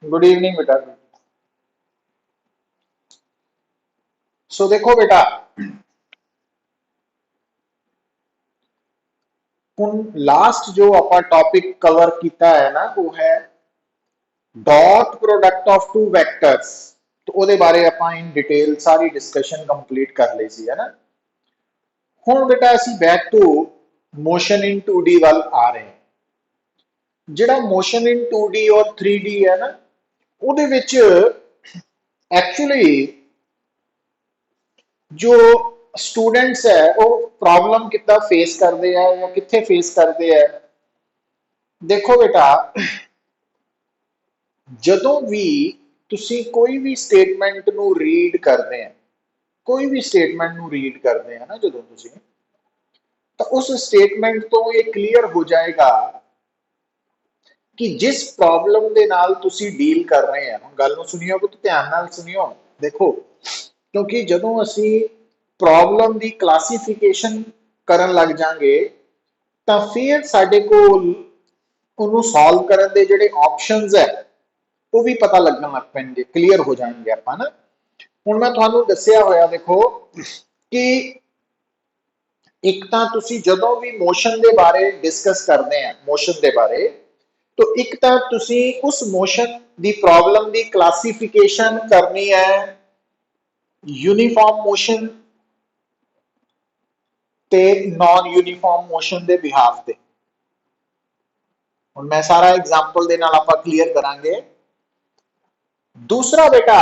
Good evening बेटा। सो देखो बेटा, ਹੁਣ ਲਾਸਟ ਜੋ ਆਪਾਂ ਟੌਪਿਕ ਕਵਰ ਕੀਤਾ ਹੈ ਨਾ ਉਹ ਹੈ dot product of to vectors. तो ਉਹਦੇ ਬਾਰੇ ਆਪਾਂ ਇਨ ਡਿਟੇਲ ਸਾਰੀ ਡਿਸਕਸ਼ਨ ਕੰਪਲੀਟ ਕਰ ਲਈ ਸੀ, ਹੈ ਨਾ। ਹੁਣ ਬੇਟਾ ਅਸੀਂ back to motion in 2D ਵੱਲ ਆ ਰਹੇ ਹਾਂ। ਜਿਹੜਾ ਮੋਸ਼ਨ ਇਨ 2D ਔਰ 3D ਹੈ ਨਾ, ਉਹਦੇ ਵਿੱਚ ਐਕਚੁਅਲੀ जो स्टूडेंट्स है वो प्रॉब्लम कितना फेस करते हैं या कितने फेस करते हैं। देखो बेटा, ਜਦੋਂ ਵੀ ਤੁਸੀਂ ਕੋਈ ਵੀ ਸਟੇਟਮੈਂਟ ਨੂੰ ਰੀਡ ਕਰਦੇ ਆ, ਕੋਈ ਵੀ ਸਟੇਟਮੈਂਟ ਨੂੰ ਰੀਡ ਕਰਦੇ ਆ ਨਾ ਜਦੋਂ ਤੁਸੀਂ, ਤਾਂ ਉਸ ਸਟੇਟਮੈਂਟ ਤੋਂ ਇਹ ਕਲੀਅਰ ਹੋ ਜਾਏਗਾ ਕਿ ਜਿਸ ਪ੍ਰੋਬਲਮ ਦੇ ਨਾਲ ਤੁਸੀਂ ਡੀਲ ਕਰ ਰਹੇ ਆ। ਹੁਣ ਗੱਲ ਨੂੰ ਸੁਣਿਓ, ਬਹੁਤ ਧਿਆਨ ਨਾਲ ਸੁਣਿਓ। ਦੇਖੋ, ਕਿਉਂਕਿ ਜਦੋਂ ਅਸੀਂ ਪ੍ਰੋਬਲਮ ਦੀ ਕਲਾਸੀਫਿਕੇਸ਼ਨ ਕਰਨ ਲੱਗ ਜਾਾਂਗੇ ਤਾਂ ਫਿਰ ਸਾਡੇ ਕੋਲ ਉਹਨੂੰ ਸੋਲਵ ਕਰਨ ਦੇ ਜਿਹੜੇ ਆਪਸ਼ਨਸ ਹੈ ਉਹ ਵੀ ਪਤਾ ਲੱਗਣ ਲੱਗ ਪੈਣਗੇ, ਕਲੀਅਰ ਹੋ ਜਾਣਗੇ ਆਪਾਂ ਨਾ। ਹੁਣ ਮੈਂ ਤੁਹਾਨੂੰ ਦੱਸਿਆ ਹੋਇਆ, ਦੇਖੋ ਕਿ ਇੱਕ ਤਾਂ ਤੁਸੀਂ ਜਦੋਂ ਵੀ ਮੋਸ਼ਨ ਦੇ ਬਾਰੇ ਡਿਸਕਸ ਕਰਦੇ ਆ, ਮੋਸ਼ਨ ਦੇ ਬਾਰੇ, तो एक तो तुसी उस मोशन दी प्रॉब्लम दी क्लासिफिकेशन करनी है यूनिफॉर्म मोशन ते नॉन यूनिफॉर्म मोशन दे बिहाफ ते। हुण मैं सारा एग्जांपल दे नाल आपां क्लियर करांगे। दूसरा बेटा,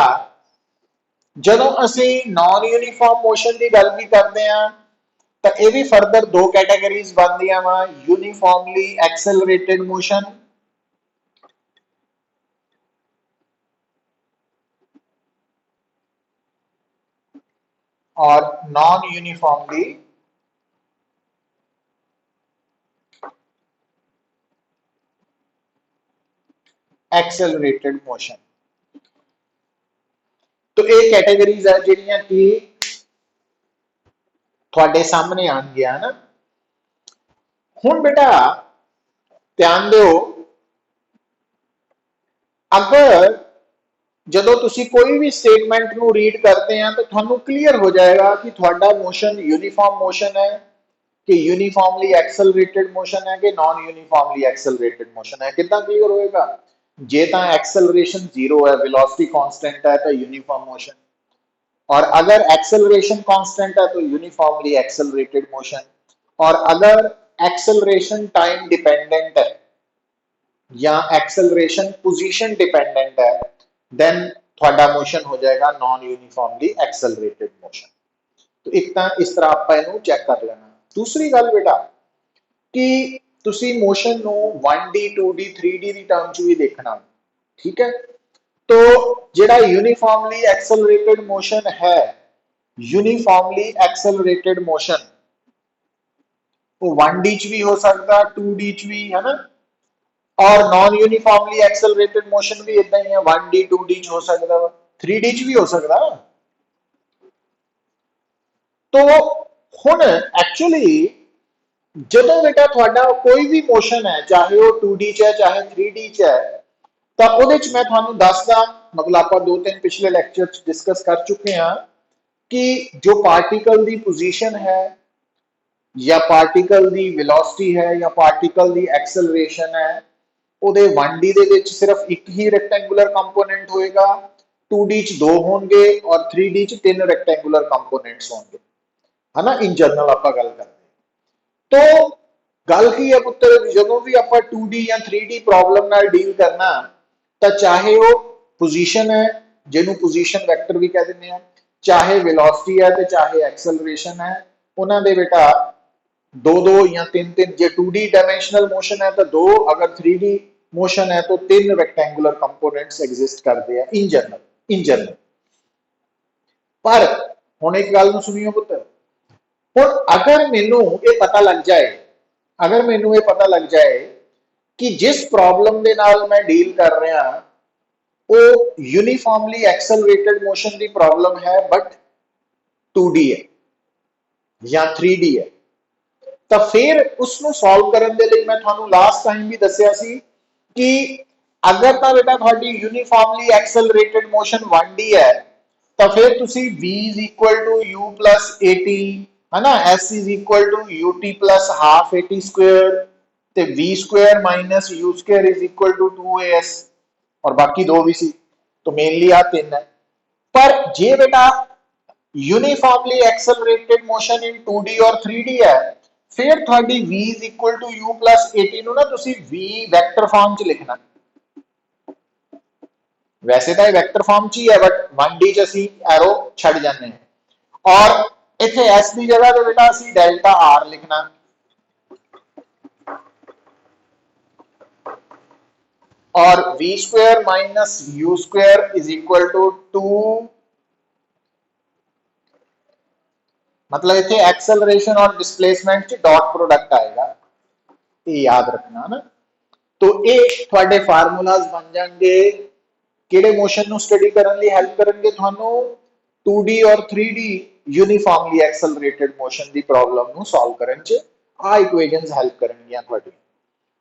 जदों असीं नॉन यूनिफॉर्म मोशन दी गल भी करदे हां तां इह भी फर्दर दो कैटेगरीज बनदियां वा, यूनिफॉर्मली एक्सेलरेटेड मोशन और नॉन यूनिफॉर्मली एक्सेलरेटेड मोशन। तो ये कैटेगरीज है जिहड़ियां कि तुहाडे सामने आउणगीआं ना। हुण बेटा ध्यान दिओ, अगर ਜਦੋਂ ਤੁਸੀਂ ਕੋਈ ਵੀ ਸਟੇਟਮੈਂਟ ਨੂੰ ਰੀਡ ਕਰਦੇ ਆ ਤਾਂ ਤੁਹਾਨੂੰ ਕਲੀਅਰ ਹੋ ਜਾਏਗਾ ਕਿ ਤੁਹਾਡਾ ਮੋਸ਼ਨ ਯੂਨੀਫਾਰਮ ਮੋਸ਼ਨ ਹੈ ਕਿ ਯੂਨੀਫਾਰਮਲੀ ਐਕਸਲਰੇਟਡ ਮੋਸ਼ਨ ਹੈ ਕਿ ਨਾਨ ਯੂਨੀਫਾਰਮਲੀ ਐਕਸਲਰੇਟਡ ਮੋਸ਼ਨ ਹੈ। ਕਿੱਦਾਂ ਕਲੀਅਰ ਹੋਏਗਾ? ਜੇ ਤਾਂ ਐਕਸਲਰੇਸ਼ਨ 0 है, वेलोसिटी कांस्टेंट है, तो यूनिफॉर्म मोशन। और अगर एक्सेलरेशन कांस्टेंट है तो यूनिफॉर्मली एक्सेलरेटेड मोशन। और अगर एक्सेलरेशन टाइम डिपेंडेंट है या एक्सेलरेशन पोजीशन डिपेंडेंट है, देन थोड़ा मोशन हो जाएगा नॉन यूनिफॉर्मली एक्सेलरेटेड मोशन। तो एक तो इस तरह आप इनू चेक कर लेना। दूसरी गल बेटा कि तुसी motion no 1D 2D 3D की टर्म च भी देखना, ठीक है। तो जेड़ा यूनिफॉर्मली एक्सेलरेटेड मोशन है, यूनिफॉर्मली एक्सेलरेटेड मोशन वो 1D च भी हो सकता, 2D च भी, है ना। और नॉन यूनिफॉर्मली एक्सेलरेटेड मोशन भी इदा ही है, 1D 2D च हो सकता, 3D च भी हो सकता। तो हुण एक्चुअली जदों बेटा तुहाडा कोई भी मोशन है, चाहे वो 2D च है चाहे 3D च है, तो उहदे च मैं तुहानू दसदा, मतलब आपां 2-3 पिछले लैक्चर च डिस्कस कर चुके हैं कि जो पार्टिकल दी पोजीशन है या पार्टिकल दी वेलोसिटी है या पार्टिकल दी एक्सेलरेशन है, उहदे 1D दे विच सिर्फ एक ही रेक्टेंगुलर कंपोनेंट होएगा, 2D च 2 होंगे और 3D च 3 रेक्टेंगुलर कंपोनेंट्स होंगे, है ना। इन जनरल आपां गल करते। तो गल की है पुत्र, जो भी आप 2D या 3D प्रॉब्लम नाल डील करना, तो चाहे वो पोजीशन है जिन्हों पोजीशन वैक्टर भी कह देंगे हैं, चाहे वेलोसिटी है तो चाहे एक्सेलरेशन है, उन्होंने बेटा 2-2 या 3-3, जो 2D डायमेंशनल मोशन है तो 2, अगर 3D मोशन है तो 3 रेक्टेंगुलर कंपोनेंट्स एग्जिस्ट करते हैं इन जनरल। पर हुण एक गल सुनियो पुत्र, हुण अगर मैनू ये पता लग जाए, अगर मैनू ये पता लग जाए कि जिस प्रॉब्लम के नाल मैं डील कर रहा वो यूनिफॉर्मली एक्सेलरेटेड मोशन की प्रॉब्लम है बट 2D है या 3D है, तो फिर उसनू सॉल्व करने के लिए मैं तुहानू लास्ट टाइम भी दसिया सी कि अगर तो बेटा थोड़ी यूनिफॉर्मली एक्सेलरेटेड मोशन 1D है तो फिर तुसी v is equal to u plus at है ना, s is equal to ut plus half at square ते v square minus u square is equal to 2as और बाकी दो भी सी, तो मेनली आ तीन है। पर जे बेटा uniformly accelerated motion in 2D और 3D है फिर थोड़ी v is equal to u plus at नु ना तुसी v वेक्टर फॉर्म च लिखना। वैसे तो वैक्टर फॉर्म च ही है बट 1D च असी एरो छड़ जाने हैं और इथे s की जगह पे बेटा असी डेल्टा r लिखना और v square minus u square is equal to 2, मतलब इथे एक्सेलरेशन और डिस्प्लेसमेंट च डॉट प्रोडक्ट आएगा, ये याद रखना ना। तो ये थोड़े फार्मूलाज बन जाएंगे किहड़े मोशन नु स्टडी करन लई हेल्प करनगे थानू 2D और 3D यूनिफॉर्मली एक्सेलरेटेड मोशन दी प्रॉब्लम नु सॉल्व करन च आ इक्वेशंस हेल्प करनगियां थोड़ी।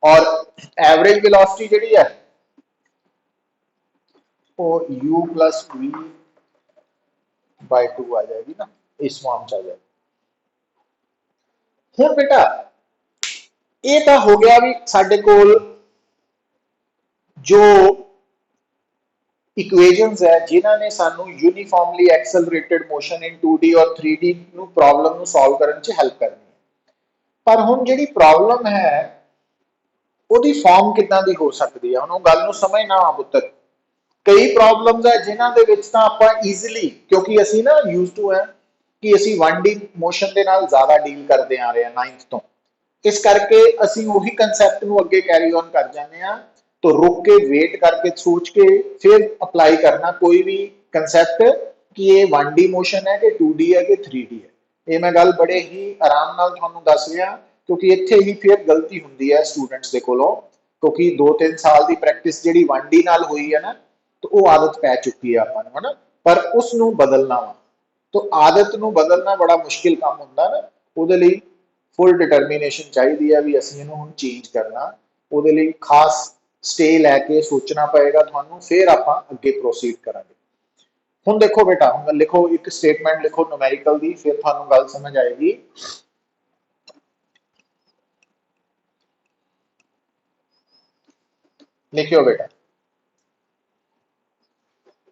और एवरेज वेलोसिटी जिहड़ी है वो u प्लस v बाय 2 आ जाएगी ना, इस फॉर्म च आ जाएगी। हुण बेटा ये तो हो गया भी साडे कोल जो इक्वेशंस है जिन्होंने सानू uniformly accelerated motion in 2D और 3D नु प्रॉब्लम नु सॉल्व करन च हेल्प करनी है। पर हुण जिहड़ी प्रॉब्लम है ਉਹਦੀ ਫਾਰਮ ਕਿੱਦਾਂ ਦੀ ਹੋ ਸਕਦੀ ਹੈ, ਉਹਨੂੰ ਗੱਲ ਨੂੰ ਸਮਝਣਾ ਆ ਪੁੱਤਰ। ਕਈ ਪ੍ਰੋਬਲਮਸ ਹੈ ਜਿਨ੍ਹਾਂ ਦੇ ਵਿੱਚ ਤਾਂ ਆਪਾਂ ਈਜ਼ੀਲੀ, ਕਿਉਂਕਿ ਅਸੀਂ ਨਾ ਯੂਜ਼ ਟੂ ਹੈ ਕਿ ਅਸੀਂ 1D ਮੋਸ਼ਨ ਦੇ ਨਾਲ ਜ਼ਿਆਦਾ ਡੀਲ ਕਰਦੇ ਆ ਰਹੇ ਹਾਂ 9th ਤੋਂ, ਇਸ ਕਰਕੇ ਅਸੀਂ ਉਹੀ ਕਨਸੈਪਟ ਨੂੰ ਅੱਗੇ ਕੈਰੀ ਔਨ ਕਰ ਜਾਂਦੇ ਆ। तो रुक के वेट करके सोच के फिर अप्लाई करना कोई भी कंसेप्ट कि ये 1D मोशन है कि 2D है कि 3D है। ये मैं गल बड़े ही आराम नाल तुहानू दस रहा क्योंकि इत्थे ही फिर गलती हुंदी है स्टूडेंट्स दे कोलों, क्योंकि 2-3 साल की प्रैक्टिस जिहड़ी 1D नाल हुई है ना तो वो आदत पै चुकी है आपां नूं, है ना। पर उसनूं बदलना वा, तो आदत नूं बदलना बड़ा मुश्किल काम हुंदा ना, उहदे लई फुल डिटरमीनेशन चाहिए है भी असीं इहनूं हुण चेंज करना। उहदे लई खास स्टे लैके सोचना पएगा थानू, फिर आप अगे प्रोसीड करांगे। हुण देखो बेटा, हुण लिखो एक स्टेटमेंट लिखो न्यूमेरिकल दी, फिर थानू गल समझ आएगी। लिखियो बेटा,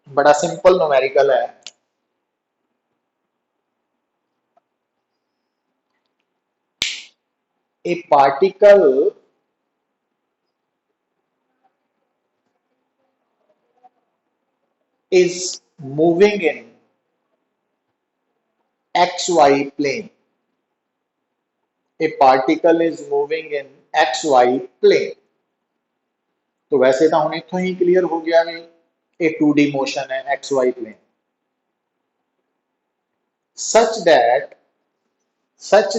बड़ा सिंपल न्यूमेरिकल है। ए particle is moving in xy plane. A particle is moving in xy plane. तो वैसे तो हम इथों ही क्लियर हो गया भी ये 2D मोशन है xy plane, such that such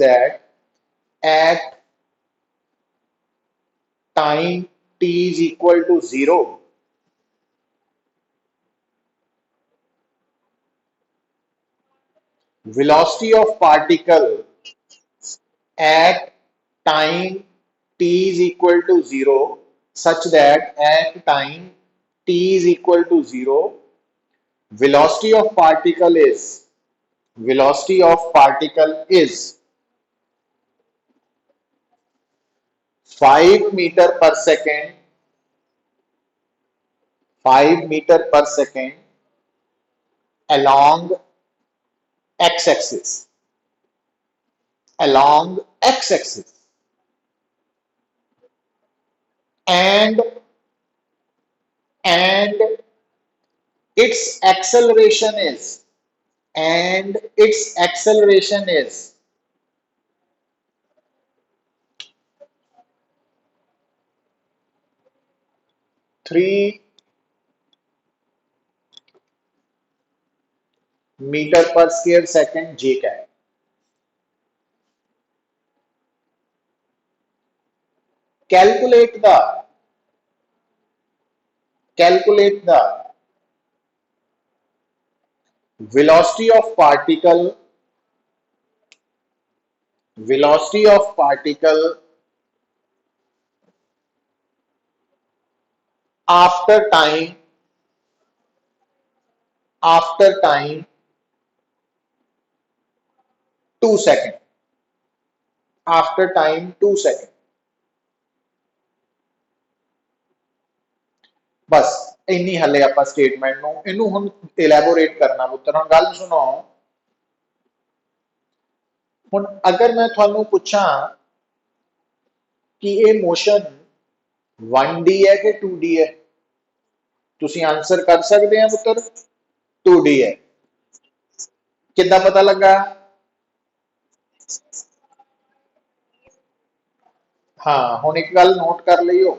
that at time t is equal to 0, velocity of particle at time t is equal to 0, such that at time t is equal to 0, velocity of particle is 5 meter per second, 5 meter per second along x-axis, along x-axis, and its acceleration is, and its acceleration is 3 meter per square second j cap. Calculate the velocity of particle after time 2 second, after time 2 second। बस इन्नी हले आप statement no इनू हम elaborate करना पुत्र हम गल सुनो। हुण अगर मैं थानू पूछा कि ये मोशन 1D है कि 2D है, तुसी आंसर कर सकते हैं पुत्र? 2D है। कितना पता लगा? हाँ हुण एक गल नोट कर लियो,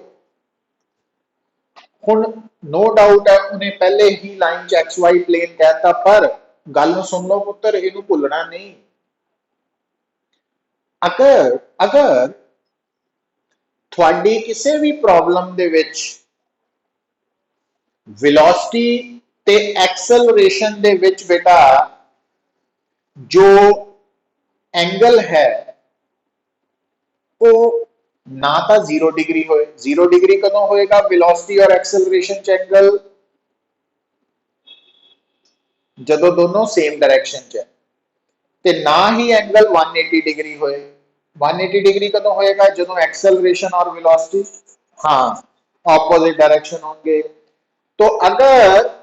हुण नो डाउट है उन्हें पहले ही लाइन च एक्स वाई प्लेन कहता, पर गल नूं सुन लो पुत्र, इनू भुलना नहीं। अगर अगर थोड़ी किसी भी प्रॉब्लम दे विच वेलोसिटी ते एक्सेलरेशन दे विच बेटा जो एंगल है वो ना तो 0 डिग्री होए, 0 डिग्री कदों होएगा? वेलोसिटी और एक्सेलरेशन च एंगल जदों दोनों सेम डायरेक्शन च है, ते ना ही एंगल 180 डिग्री होए। 180 डिग्री कदों होएगा? जदों एक्सेलरेशन और वेलोसिटी हाँ ऑपोजिट डायरेक्शन होंगे। तो अगर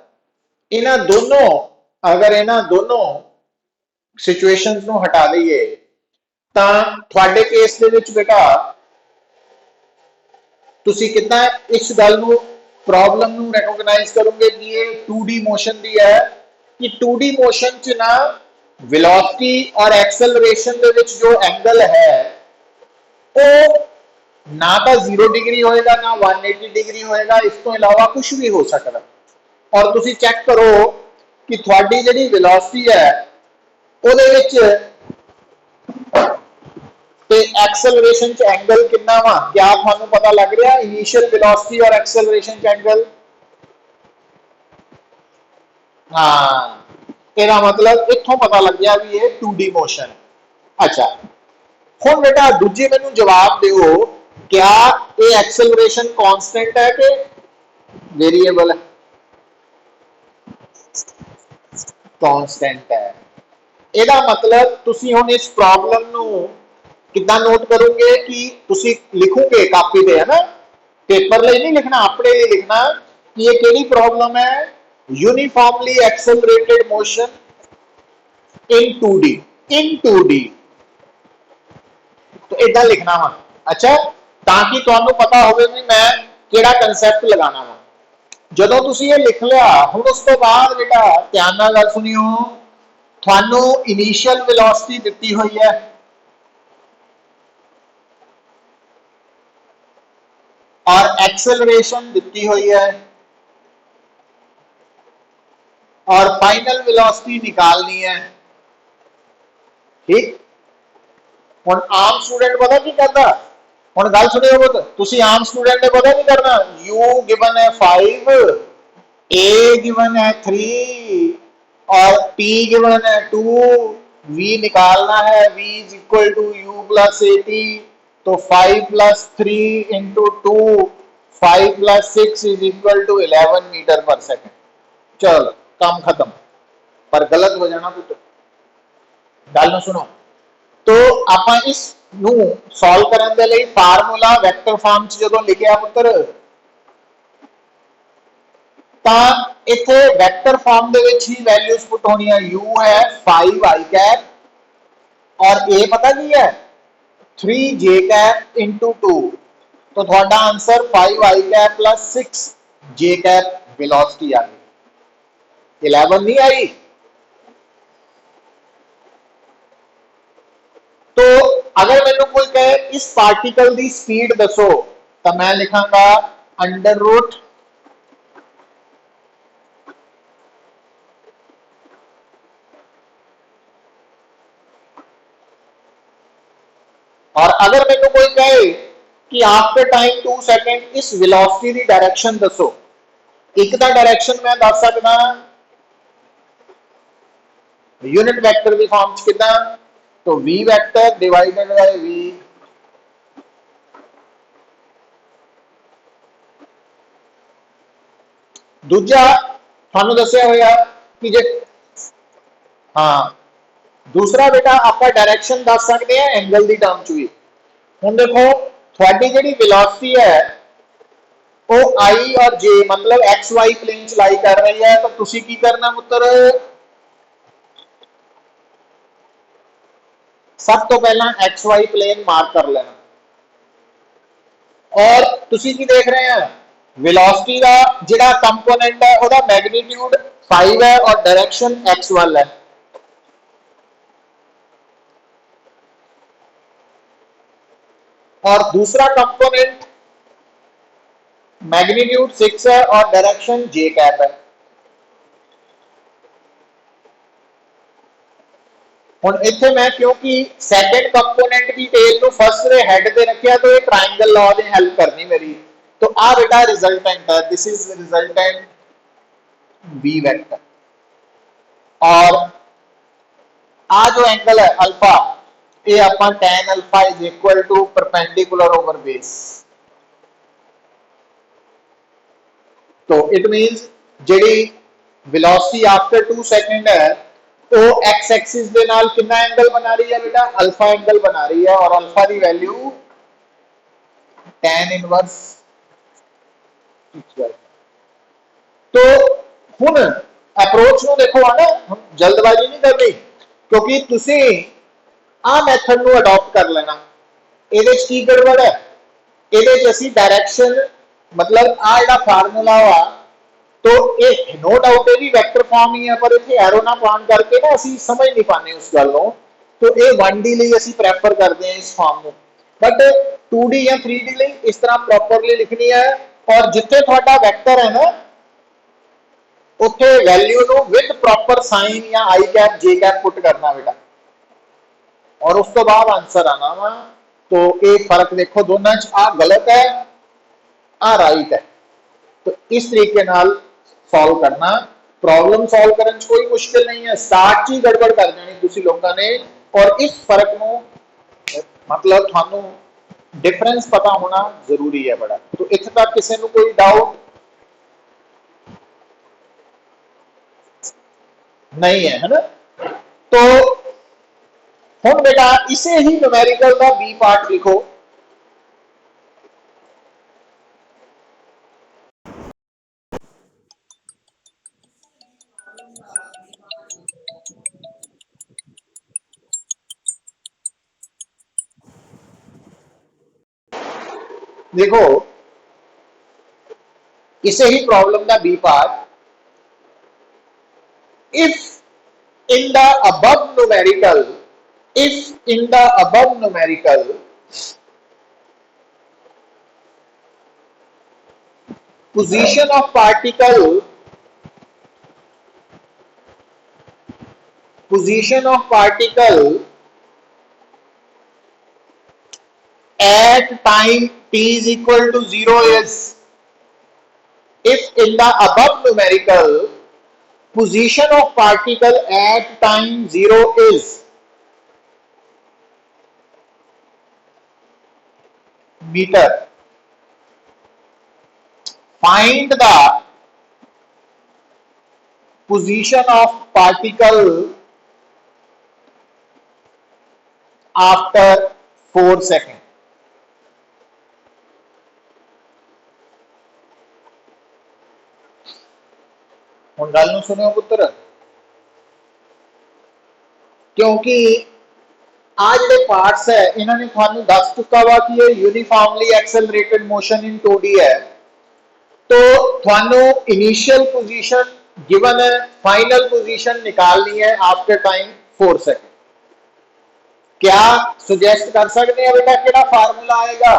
इन्हां दोनों सिचुएशंस नूं हटा दईए तां तुहाडे केस दे विच बेटा तुसी कितना इस गल नूं प्रॉब्लम नूं रिकॉग्नाइज करोगे कि ये 2D मोशन दी है कि 2D मोशन च ना वेलोसिटी और एक्सेलरेशन दे विच जो एंगल है वो ना तो 0 डिग्री होएगा ना 180 डिग्री होएगा, इस तो इलावा कुछ भी हो सकता। और तुसी चेक करो कि थोड़ी जिहड़ी वेलोसिटी है ਉਹਦੇ ਵਿੱਚ ਤੇ एक्सेलरेशन च एंगल कितना वा, क्या थानू पता लग रहा? इनिशियल वेलोसिटी और एक्सेलरेशन च एंगल हाँ, ਇਹਦਾ मतलब इत्थों पता लग गया भी ये 2D मोशन है। अच्छा हुण बेटा दूजे मैनू जवाब दिओ, क्या ये एक्सेलरेशन कांस्टेंट है कि वेरिएबल है? कांस्टेंट है। ਇਹਦਾ मतलब तुसी हुण इस प्रॉब्लम नू कितना नोट करोगे कि तुसी लिखोगे कापी पे, है ना, पेपर लिए नहीं लिखना, अपने लिए लिखना कि ये केड़ी प्रॉब्लम है? Uniformly accelerated motion in 2D, in 2D। तो इदा लिखना वा। अच्छा ताकि तुहानू पता होवे कि मैं केड़ा कंसेप्ट लगाना वा। जदों तुसी ये लिख लिया हुण उस तो बाद बेटा ध्यान नाल गल सुनियो, थानू इनिशियल वेलोसिटी दिती हुई है और एक्सेलरेशन दिती हुई है और फाइनल वेलोसिटी निकालनी है। ठीक, हुण आम स्टूडेंट पता की करता? हुण गल सुनियो पुत, तुसी आम स्टूडेंट ने पता की करना? U गिवन है 5, A गिवन है 3 और P गिवन है 2, V निकालना है, V is equal to U plus 80, तो 5 plus 3 into 2, 5 plus 6 is equal to 11 metre per second. चलो काम खत्म, पर गलत हो जाना पुत्र, गल नूं सुनो। तो आपां इस नूं सॉल्व करन दे लई फार्मूला वैक्टर फॉर्म च जदों लिखिया पुत्र तां इत्थे वैक्टर फॉर्म दे विच ही वैल्यूज पुट होनी है। U है 5 i कैप और A पता की है 3 j कैप इंटू 2, तो थोड़ा answer 5 i cap plus 6 j cap velocity आ गई, 11 नहीं आई। तो अगर मैंने कोई कहे इस पार्टिकल की स्पीड दसो, तो मैं लिखांगा अंडर रूट और अगर मैंने कोई कहे कि आफ्टर टाइम 2 सेकेंड इस वेलोसिटी की डायरेक्शन दसो, एक दा डायरेक्शन मैं दस सकदा यूनिट वैक्टर की फॉर्म च किदा, तो v vector divided by v। दूजा थानू दसिया होया कि जे हाँ दूसरा बेटा आप डायरैक्शन दस सकते हैं एंगल की टर्म च भी। हुण देखो थोड़ी जिहड़ी वेलोसिटी है वो आई और जे मतलब एक्स वाई प्लेन च लाई कर रही है, तो तुसी की करना पुत्र, सब तो पहला एक्स वाई प्लेन मार्क कर लेना। और तुसी की देख रहे हैं वेलोसिटी का जिहड़ा कंपोनेंट है वह मैग्नीट्यूड 5 है और डायरेक्शन एक्स वाल है। और दूसरा कंपोनेंट मैग्नीट्यूड 6 है और डायरेक्शन जे कैप है। हुण इत्थे मैं क्योंकि सैकेंड कंपोनेंट की टेल को फर्स्ट दे हेड पे रखिया, तो ये ट्रायंगल लॉ ने हेल्प करनी मेरी। तो आ बेटा रिजल्टेंट है, this is resultant B vector. और आ जो एंगल है अल्फा, ये अपन tan alpha is equal to perpendicular over base. तो इट मींस जेडी वेलोसिटी आफ्टर 2 सेकंड है वो एक्स एक्सिस दे नाल कितना एंगल बना रही है बेटा, अल्फा एंगल बना रही है। और अल्फा की वैल्यू tan इनवर्स। तो हुण अप्रोच नु देखो है ना, हम जल्दबाजी नहीं करनी, क्योंकि तुसी आ मैथड नु अडॉप्ट कर लेना। ਇਹਦੇ ਚ ਕੀ ਗੜਬੜ ਹੈ, ਇਹਦੇ ਚ ਅਸੀਂ डायरेक्शन मतलब आ ਜਿਹੜਾ फार्मूला वा, तो एक नो डाउट है भी वेक्टर फॉर्म ही है, पर इतने एरो ना पाउंड करके ना ਅਸੀਂ समझ नहीं पाने उस गल ਨੂੰ। तो ये 1D ਲਈ ਅਸੀਂ ਪ੍ਰੈਫਰ ਕਰਦੇ ਹਾਂ इस फॉर्म ਨੂੰ, बट 2D या 3D ਲਈ इस तरह प्रॉपरली लिखनी है। और जिथे ਤੁਹਾਡਾ वेक्टर है ना उत्थे वैल्यू ਨੂੰ विद प्रॉपर साइन या आई कैप जे कैप पुट करना बेटा, और उस तो बाद आंसर आना वा। तो ये फर्क देखो दोनों च, आ गलत है आ राइट है। तो इस तरीके नाल सॉल्व करना, प्रॉब्लम सॉल्व करने कोई मुश्किल नहीं है, स्टार्ट ही गड़बड़ कर देनी तुसी लोगों ने। और इस फर्क को मतलब थानू डिफरेंस पता होना जरूरी है बड़ा। तो इत्थे तक किसी को कोई डाउट नहीं है ना। तो हुण बेटा इसे ही न्यूमेरिकल का बी पार्ट लिखो। देखो इसे ही प्रॉब्लम का B part, if in the above numerical, if in the above numerical position of particle at time t is equal to 0 is, if in the above numerical position of particle at time 0 is meter, find the position of particle after 4 seconds। हुण गल नूं सुनियो पुत्र, क्योंकि आज जो parts है इन्होंने थानू दस चुका वा कि ये uniformly accelerated motion in 2D है। तो थानू इनिशियल पोजीशन गिवन है, फाइनल पोजीशन निकालनी है आफ्टर टाइम 4 सेकंड। क्या सुजेस्ट कर सकते हैं बेटा केड़ा फार्मूला आएगा?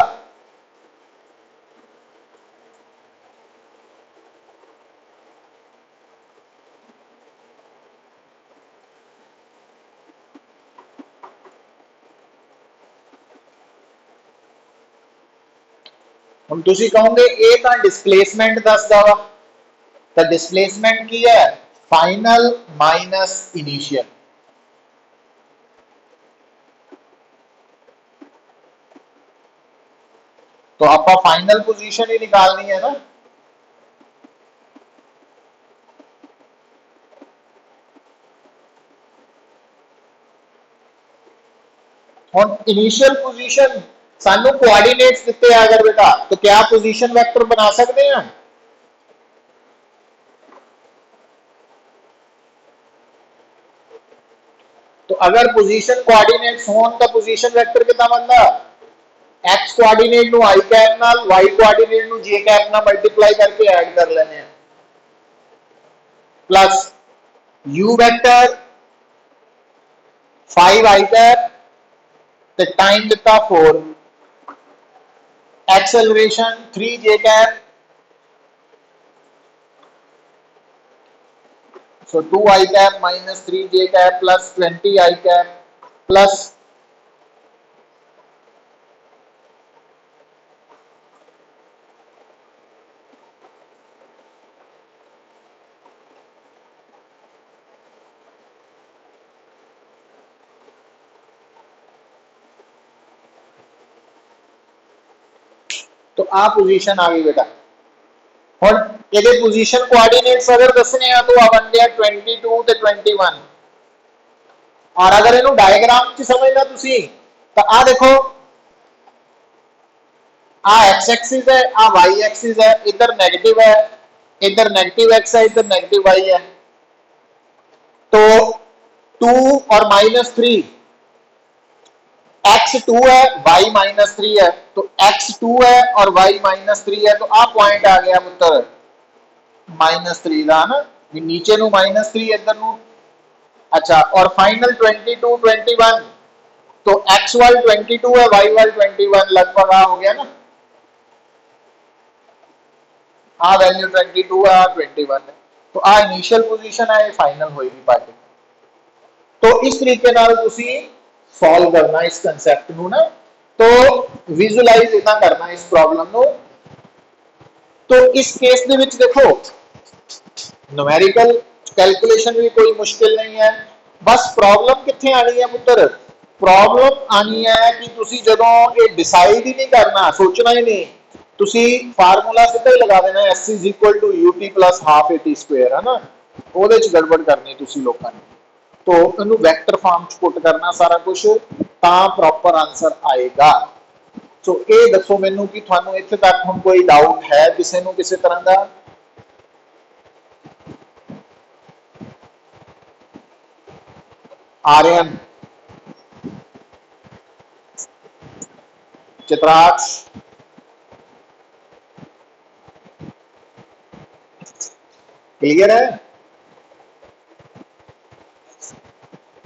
हम तुसी कहोगे ये तो डिस्प्लेसमेंट दसदा वा, तो डिस्प्लेसमेंट की है फाइनल माइनस इनिशियल। तो आपका फाइनल पोजीशन ही निकालनी है ना। और इनिशियल पोजीशन सानू कोऑर्डिनेट्स दिते हैं अगर बेटा, तो क्या पोजीशन वेक्टर बना सकते हैं। तो अगर पोजीशन कोऑर्डिनेट्स होन तो पोजीशन वेक्टर कितना बनता, एक्स कोऑर्डिनेट नु आई कैप नाल, वाई कोऑर्डिनेट नु जे कैप नाल मल्टीप्लाई करके ऐड कर लेने हैं, plus you vector 5 I cap ते टाइम दिता 4, acceleration 3 J cap, so 2 I cap minus 3 j cap plus 20 I cap plus तो आ पोजीशन आ गई बेटा। और ये पोजीशन कोऑर्डिनेट्स अगर दसने हैं तो आ बन गया 22 ते 21। और अगर इन्हों डायग्राम च समझना तुसी तो आ देखो, आ एक्स एक्सिस है, आ वाई एक्सिस है, इधर नेगेटिव है, इधर नेगेटिव एक्स है, इधर नेगेटिव वाई है। तो 2 और -3, x2 है, y -3 है, तो x2 है और y -3 है, तो आ पॉइंट आ गया पुत्र -3 का ना, नीचे नु -3 इधर नु। अच्छा, और फाइनल 22 21, तो x वाल 22 है, y वाल 21, लगभग आ हो गया ना, आ वैल्यू 22 है, आ 21 है, तो आ इनिशियल पोजीशन है, फाइनल होएगी पार्टी। तो इस तरीके नाल तुसी सॉल्व करना इस कंसेप्ट नु ना, तो विजुअलाइज इतना करना इस प्रॉब्लम नु। तो इस केस दे विच देखो न्यूमेरिकल कैलकुलेशन भी कोई मुश्किल नहीं है, बस प्रॉब्लम कित्थे आनी है पुत्र, प्रॉब्लम आनी है कि तुसी जदों ये डिसाइड ही नहीं करना, सोचना ही नहीं, तुसी फार्मूला सीधा ही लगा देना s is equal to ut plus half at square, है ना, ਉਹਦੇ ਚ गड़बड़ करनी तुसी लोगों ने। तो इनू वैक्टर फॉर्म च पुट करना सारा कुछ, ਤਾਂ प्रॉपर आंसर आएगा। सो ये दसो मैनू कि थानू इत्थे तक हुण कोई डाउट है किसी नू किसी तरह का। आर्यन, चित्राक्ष, क्लियर है।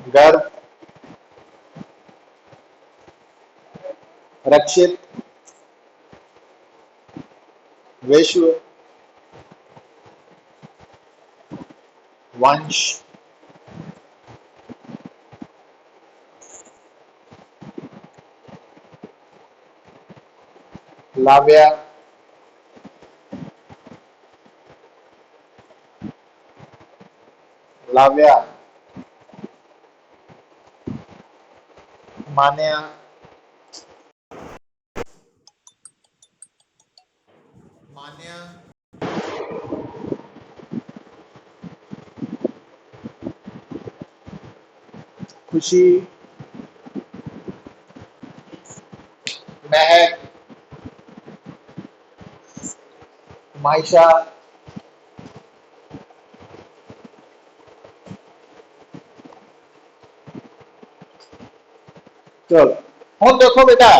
गर्भ, रक्षित, विश्व, वंश, लाव्या, लाव्या, मान्या, मान्या, खुशी, महक, मायशा, चलो हुण देखो बेटा,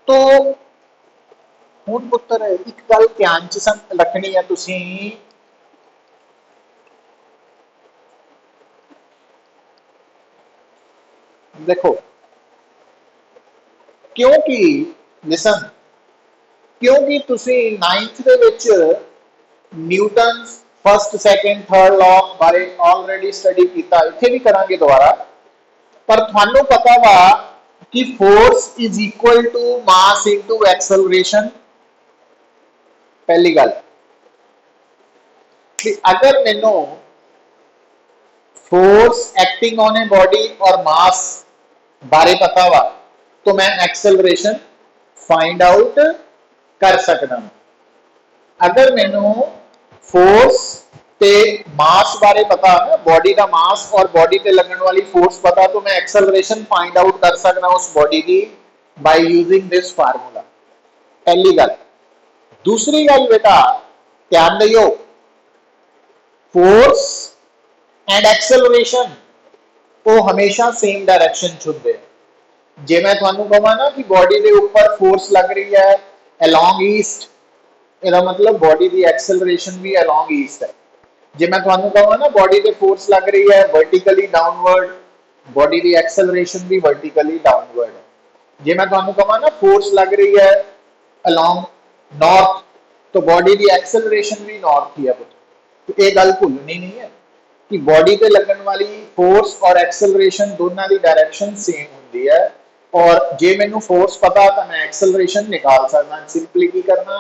तो हुण पुत्र एक गल ध्यान च रखनी है तुसी, देखो क्योंकि लिसन, क्योंकि तुसी 9th दे विच Newton first second third law बारे ऑलरेडी स्टडी किया, इत्थे भी करांगे दोबारा, पर थानू पता वा कि force is equal to mass into acceleration. पहली गल कि अगर मैनू force acting on a body और मास बारे पता वा तो मैं एक्सेलरेशन फाइंड आउट कर सकदा हां। अगर मैनू फोर्स ते मास बारे पता है, बॉडी का मास और बॉडी पे लगने वाली फोर्स पता, तो मैं एक्सेलरेशन फाइंड आउट कर सकना उस बॉडी की बाय यूजिंग दिस फार्मूला। पहली गल। दूसरी गल बेटा ध्यान दियो, फोर्स एंड एक्सेलरेशन वो हमेशा सेम डायरेक्शन चुनते हैं। जे मैं थानू कहा ना कि बॉडी के ऊपर फोर्स लग रही है अलोंग ईस्ट, ਇਹਦਾ मतलब बॉडी की एक्सेलरेशन भी अलोंग ईस्ट है। जे मैं थानू कहा ना बॉडी पे फोर्स लग रही है वर्टिकली डाउनवर्ड, बॉडी की एक्सेलरेशन भी वर्टिकली डाउनवर्ड है। जे मैं थानू कहा ना फोर्स लग रही है अलोंग नॉर्थ, तो बॉडी की एक्सेलरेशन भी नॉर्थ ही है। तो ये गल भूलनी नहीं है कि बॉडी पे लगन वाली फोर्स और एक्सेलरेशन दोनों की डायरेक्शन सेम होती है। और जे मैनू फोर्स पता तो मैं एक्सेलरेशन निकाल सकता। सिंपली की करना,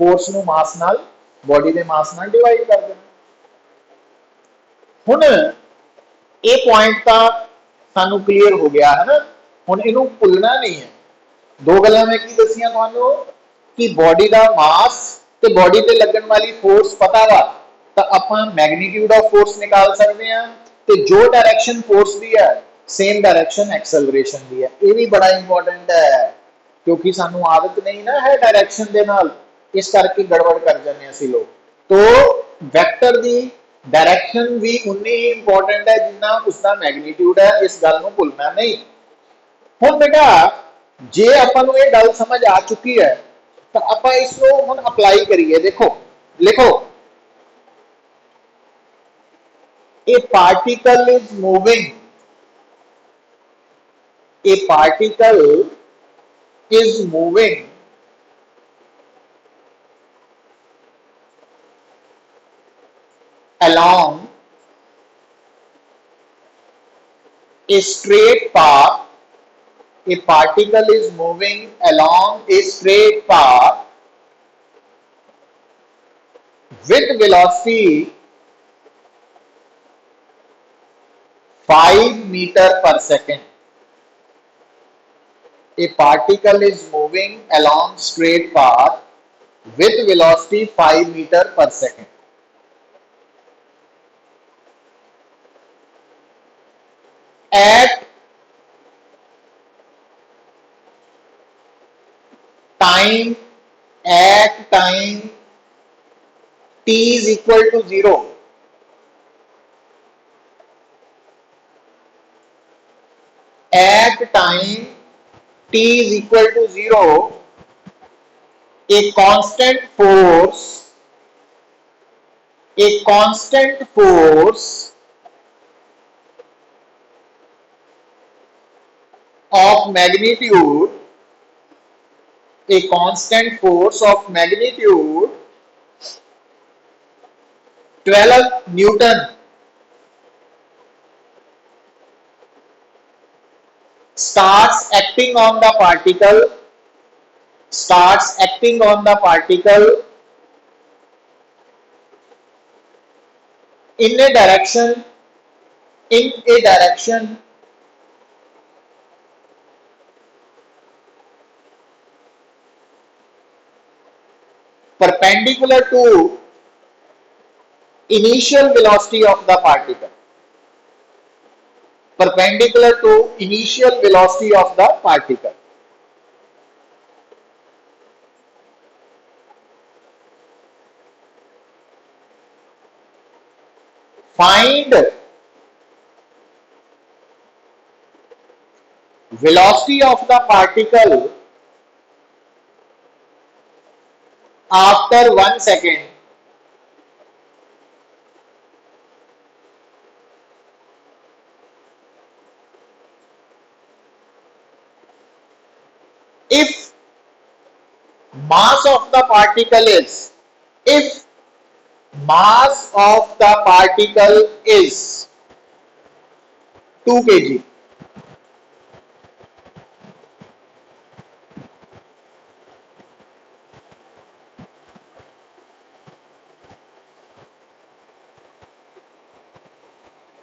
फोर्स नू मास नाल, बॉडी के मास नाल डिवाइड कर देना। हुण ये पॉइंट तो सानू क्लीयर हो गया है ना। हुण इनू भुलना नहीं है। दो गल्लां मैं की दसियां तुहानू कि बॉडी का मास ते बॉडी पे लगन वाली फोर्स पता वा तो आपां मैग्नीट्यूड ऑफ फोर्स निकाल सकते हैं। तो जो डायरेक्शन फोर्स की है सेम डायरेक्शन एक्सेलरेशन की है। ये भी बड़ा इंपॉर्टेंट है क्योंकि सानू आदत नहीं ना है डायरेक्शन के नाल, इस करके गड़बड़ कर जाते असीं लोग। तो वैक्टर की डायरेक्शन भी उन्नी ही इंपॉर्टेंट है जिन्ना उसका मैग्नीट्यूड है। इस गल नूं भुलना नहीं। हुण बेटा जे आपां नूं ये गल समझ आ चुकी है तो आपां इसको हुण अप्लाई करिए। देखो लिखो, ए particle is moving, A particle is moving along a straight path, a particle is moving along a straight path with velocity 5 meter per second. A particle is moving along straight path with velocity 5 meter per second. At time, at time t is equal to 0, at time t is equal to 0, a constant force, a constant force of magnitude, a constant force of magnitude 12 Newton starts acting on the particle, starts acting on the particle in a direction, in a direction perpendicular to initial velocity of the particle, perpendicular to initial velocity of the particle. Find velocity of the particle after 1 second. If mass of the particle is, if mass of the particle is 2 kg,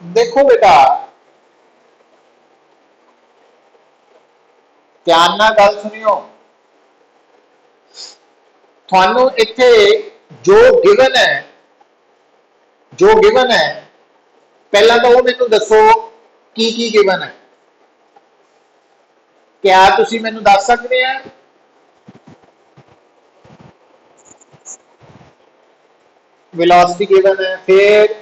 देखो बेटा ध्यान नाल गल सुनियो, थानू इत्थे जो given है, जो गिवन है, पहला तो वो मैनू दसो की गिवन है। क्या तुसी मैनू दस सकते हैं? वेलोसिटी गिवन है, फिर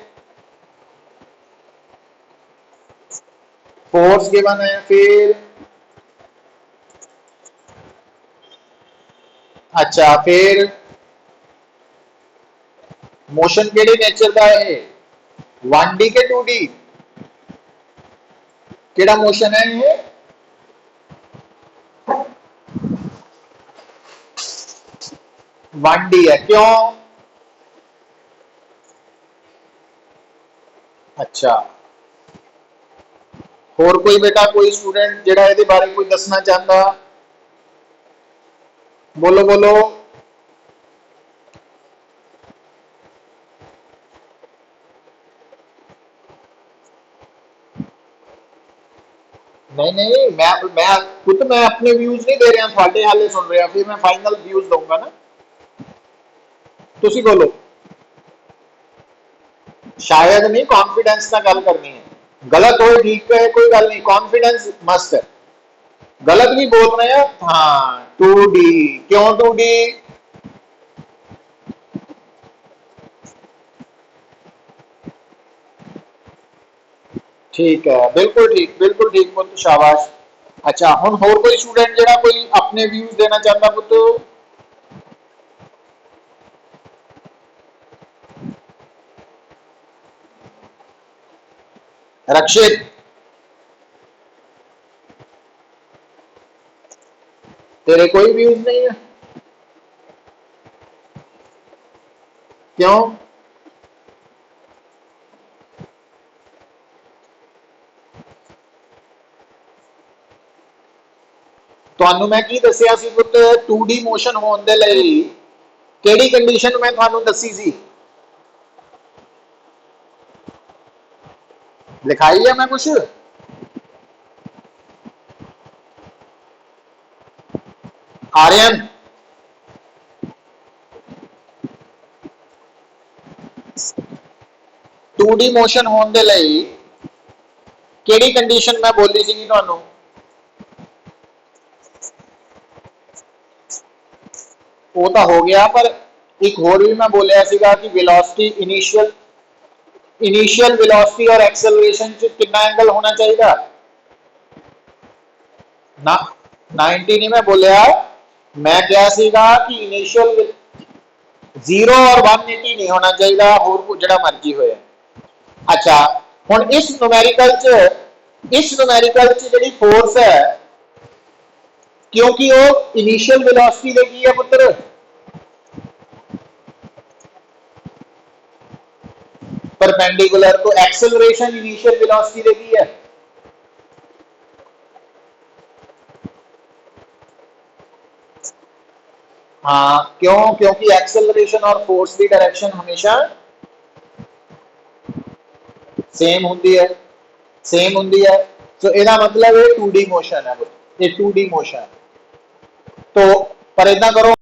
फोर्स गिवन है, फिर अच्छा, फिर मोशन केड़े नेचर का है? 1D के 2D? केड़ा मोशन है ये? 1D है, क्यों? अच्छा, और कोई बेटा, कोई स्टूडेंट जेड़ा इहदे बारे कोई दसना चाहता? बोलो बोलो। नहीं नहीं, मैं खुद मैं अपने व्यूज नहीं दे रहा, थोड़े हाले सुन रहा, फिर मैं फाइनल व्यूज दूंगा ना। तुसी बोलो। शायद नहीं, कॉन्फिडेंस ना गल करनी है। गलत हो ठीक है, कोई गल नहीं, कॉन्फिडेंस मस्त है। गलत भी बोल रहे हैं, हाँ 2D। क्यों 2D? ठीक है, बिल्कुल ठीक पुत, शाबाश। अच्छा, हुन होर कोई स्टूडेंट जेड़ा कोई अपने व्यूज देना चाहता पुत? रक्षित, तेरे कोई व्यूज नहीं है? क्यों? ਤੁਹਾਨੂੰ मैं की दसिया सी पुत, 2D मोशन होने दे लई केड़ी कंडीशन मैं ਤੁਹਾਨੂੰ दसी सी? लिखाई है मैं कुछ? आर्यन, 2D मोशन होने दे लई केड़ी कंडीशन मैं बोली सी ਤੁਹਾਨੂੰ? वो तो हो गया, पर एक होर भी मैं बोलिया सीगा कि वेलोसिटी इनिशियल वेलोसिटी और एक्सेलरेशन च कितना एंगल होना चाहिए ना? 90 नहीं मैं बोलिया, मैं क्या सीगा कि इनिशियल 0 और 180 नहीं होना चाहिए, होर कुछ जड़ा मर्जी होए। अच्छा, हुन इस न्यूमेरिकल च जिहड़ी फोर्स है, क्योंकि वो इनिशियल वेलोसिटी दे की है पुत्र? परपेंडिकुलर, तो एक्सेलरेशन इनिशियल वेलोसिटी दे की है? हाँ, क्यों? क्योंकि एक्सेलरेशन और फोर्स की डायरेक्शन हमेशा सेम होंगी है, सेम होंगी है। तो इसका मतलब ये 2D मोशन है, ये 2D मोशन। तो पर इतना करो,